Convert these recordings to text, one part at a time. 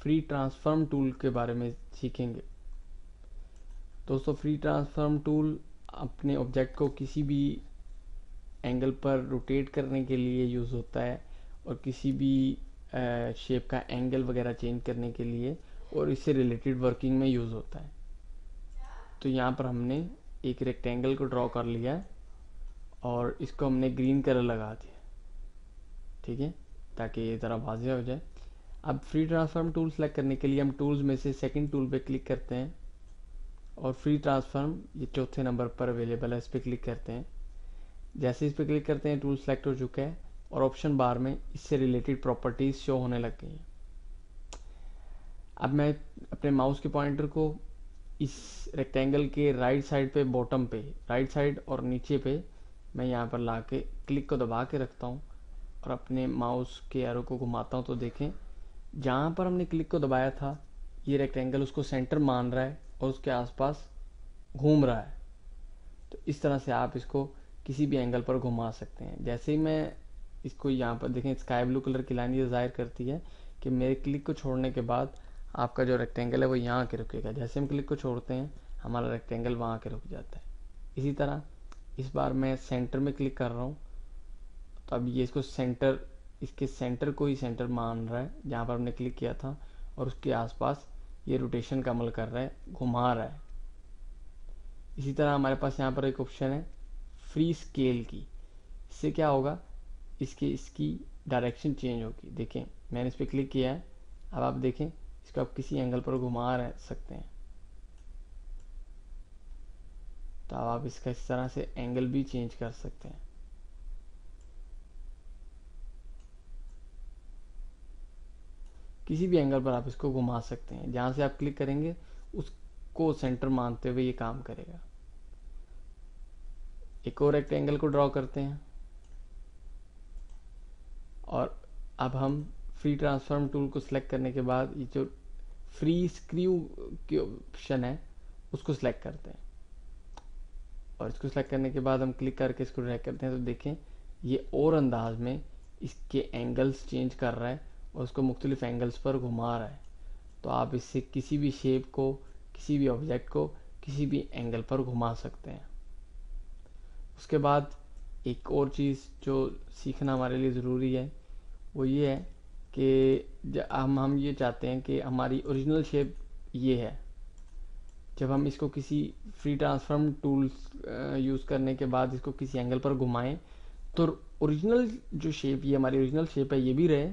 Free transform tool के बारे में सीखेंगे। दोस्तों, फ्री ट्रांसफॉर्म टूल अपने ऑब्जेक्ट को किसी भी एंगल पर रोटेट करने के लिए यूज़ होता है और किसी भी शेप का एंगल वगैरह चेंज करने के लिए, और इससे रिलेटेड वर्किंग में यूज़ होता है। तो यहाँ पर हमने एक रेक्टेंगल को ड्रॉ कर लिया है और इसको हमने ग्रीन कलर लगा दिया, ठीक है, ताकि ये ज़रा वाज़ेह हो जाए। अब फ्री ट्रांसफॉर्म टूल सेलेक्ट करने के लिए हम टूल्स में से सेकंड टूल पे क्लिक करते हैं और फ्री ट्रांसफॉर्म ये चौथे नंबर पर अवेलेबल है, इस पर क्लिक करते हैं। जैसे इस पर क्लिक करते हैं टूल सेलेक्ट हो चुका है और ऑप्शन बार में इससे रिलेटेड प्रॉपर्टीज शो होने लग गई हैं। अब मैं अपने माउस के पॉइंटर को इस रेक्टेंगल के राइट साइड पे, बॉटम पे, राइट साइड और नीचे पे मैं यहाँ पर ला के क्लिक को दबा के रखता हूँ और अपने माउस के एरो को घुमाता हूँ। तो देखें, जहाँ पर हमने क्लिक को दबाया था ये रेक्टेंगल उसको सेंटर मान रहा है और उसके आसपास घूम रहा है। तो इस तरह से आप इसको किसी भी एंगल पर घुमा सकते हैं। जैसे ही मैं इसको यहाँ पर देखें, स्काई ब्लू कलर की लाइन ये जाहिर करती है कि मेरे क्लिक को छोड़ने के बाद आपका जो रेक्टेंगल है वो यहाँ के रुकेगा। जैसे हम क्लिक को छोड़ते हैं हमारा रेक्टेंगल वहाँ के रुक जाता है। इसी तरह इस बार मैं सेंटर में क्लिक कर रहा हूँ, तो अब ये इसको सेंटर, इसके सेंटर को ही सेंटर मान रहा है जहाँ पर हमने क्लिक किया था, और उसके आसपास ये रोटेशन का अमल कर रहा है, घुमा रहा है। इसी तरह हमारे पास यहाँ पर एक ऑप्शन है फ्री स्केल की। इससे क्या होगा, इसकी डायरेक्शन चेंज होगी। देखें, मैंने इस पर क्लिक किया है, अब आप देखें इसको आप किसी एंगल पर घुमा सकते हैं। तो अब आप इसका इस तरह से एंगल भी चेंज कर सकते हैं। किसी भी एंगल पर आप इसको घुमा सकते हैं, जहां से आप क्लिक करेंगे उसको सेंटर मानते हुए ये काम करेगा। एक और रेक्टेंगल को ड्रॉ करते हैं और अब हम फ्री ट्रांसफॉर्म टूल को सिलेक्ट करने के बाद ये जो फ्री स्क्रू की ऑप्शन है उसको सिलेक्ट करते हैं और इसको सिलेक्ट करने के बाद हम क्लिक करके इसको ड्रैग करते हैं। तो देखें ये और अंदाज में इसके एंगल्स चेंज कर रहा है और उसको मुख्तलिफ एंगल्स पर घुमा रहा है। तो आप इससे किसी भी शेप को, किसी भी ऑब्जेक्ट को किसी भी एंगल पर घुमा सकते हैं। उसके बाद एक और चीज़ जो सीखना हमारे लिए ज़रूरी है वो ये है कि हम ये चाहते हैं कि हमारी ओरिजिनल शेप ये है। जब हम इसको किसी फ्री ट्रांसफॉर्म टूल्स यूज़ करने के बाद इसको किसी एंगल पर घुमाएं तो ओरिजिनल जो शेप, ये हमारी ओरिजिनल शेप है, ये भी रहे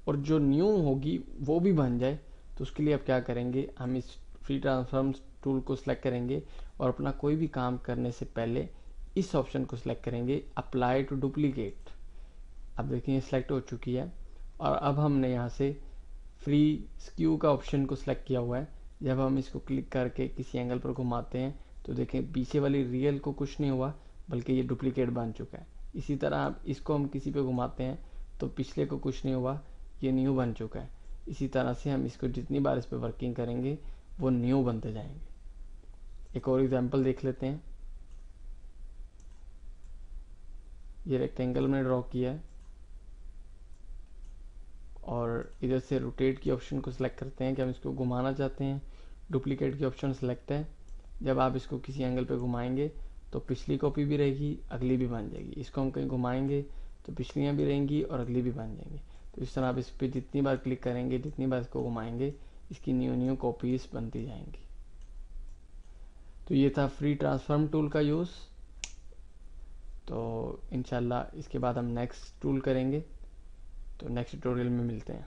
और जो न्यू होगी वो भी बन जाए। तो उसके लिए अब क्या करेंगे, हम इस फ्री ट्रांसफॉर्म टूल को सिलेक्ट करेंगे और अपना कोई भी काम करने से पहले इस ऑप्शन को सिलेक्ट करेंगे, अप्लाई टू डुप्लीकेट। अब देखिए सिलेक्ट हो चुकी है और अब हमने यहाँ से फ्री स्क्यू का ऑप्शन को सिलेक्ट किया हुआ है। जब हम इसको क्लिक करके किसी एंगल पर घुमाते हैं तो देखें पीछे वाली रियल को कुछ नहीं हुआ बल्कि ये डुप्लीकेट बन चुका है। इसी तरह आप इसको हम किसी पे घुमाते हैं तो पिछले को कुछ नहीं हुआ, ये न्यू बन चुका है। इसी तरह से हम इसको जितनी बार इस पर वर्किंग करेंगे वो न्यू बनते जाएंगे। एक और एग्जांपल देख लेते हैं। ये रेक्टेंगल में ड्रॉ किया है और इधर से रोटेट की ऑप्शन को सिलेक्ट करते हैं कि हम इसको घुमाना चाहते हैं। डुप्लीकेट की ऑप्शन सेलेक्ट है। जब आप इसको किसी एंगल पे घुमाएंगे तो पिछली कॉपी भी रहेगी, अगली भी बन जाएगी। इसको हम कहीं घुमाएंगे तो पिछलियाँ भी रहेंगी और अगली भी बन जाएंगी। तो इस तरह आप इस पर जितनी बार क्लिक करेंगे, जितनी बार इसको घुमाएंगे, इसकी न्यू कॉपीज बनती जाएंगी। तो ये था फ्री ट्रांसफॉर्म टूल का यूज़। तो इंशाल्लाह इसके बाद हम नेक्स्ट टूल करेंगे। तो नेक्स्ट ट्यूटोरियल में मिलते हैं।